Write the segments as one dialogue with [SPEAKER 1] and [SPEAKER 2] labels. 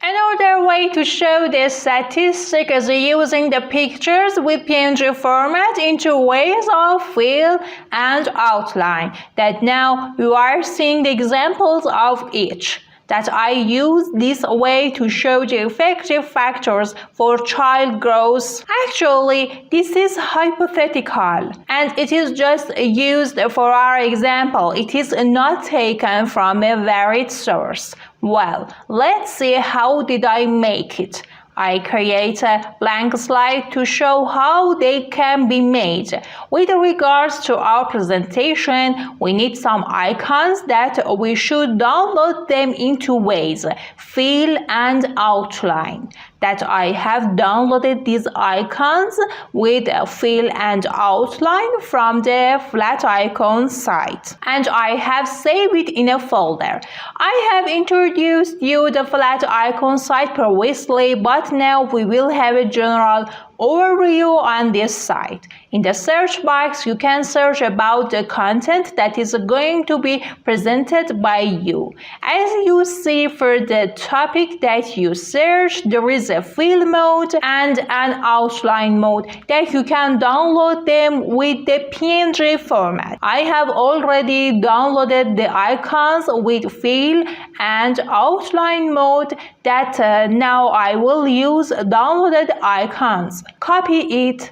[SPEAKER 1] Another way to show the statistic is using the pictures with PNG format into ways of fill and outline. That now you are seeing the examples of each. That I use this way to show the effective factors for child growth. Actually, this is hypothetical and it is just used for our example. It is not taken from a varied source. Well, let's see how did I make it. I create a blank slide to show how they can be made. With regards to our presentation, we need some icons that we should download them into ways, fill and outline. That I have downloaded these icons with fill and outline from the flat icon site. And I have saved it in a folder. I have introduced you the flat icon site previously, but now we will have a general overview on this site. In the search box, you can search about the content that is going to be presented by you. As you see for the topic that you search, there is a fill mode and an outline mode that you can download them with the PNG format. I have already downloaded the icons with fill and outline mode that now I will use downloaded icons. Copy it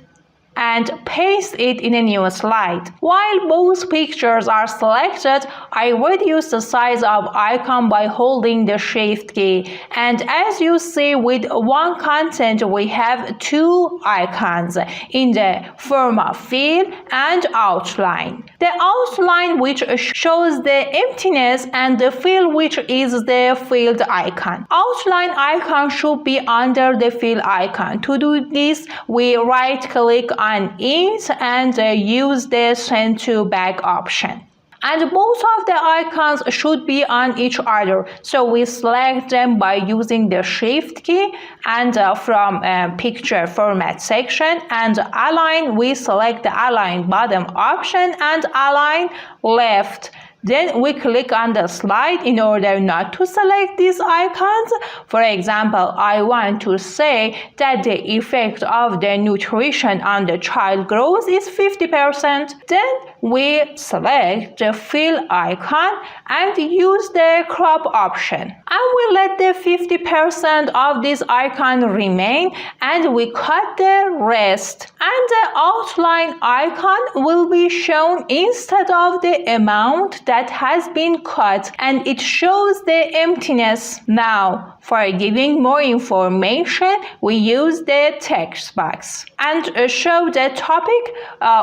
[SPEAKER 1] and paste it in a new slide. While both pictures are selected, I reduce the size of icon by holding the Shift key. And as you see, with one content, we have two icons in the form of fill and outline. The outline which shows the emptiness and the fill which is the filled icon. Outline icon should be under the fill icon. To do this, we right-click on it and use the send to back option. And both of the icons should be on each other, so we select them by using the Shift key and from picture format section, and align, we select the align bottom option and align left. Then we click on the slide in order not to select these icons. For example, I want to say that the effect of the nutrition on the child growth is 50%. Then we select the fill icon and use the crop option. And we let the 50% of this icon remain and we cut the rest. And the outline icon will be shown instead of the amount that has been cut, and it shows the emptiness. Now, for giving more information, we use the text box and show the topic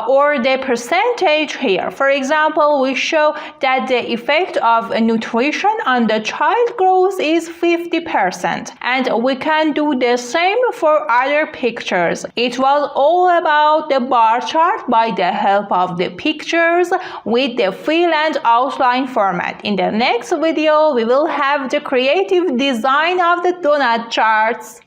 [SPEAKER 1] or the percentage here. For example, we show that the effect of nutrition on the child growth is 50%, and we can do the same for other pictures. It was all about the bar chart by the help of the pictures with the fill and outline format. In the next video, we will have the creative design of the donut charts.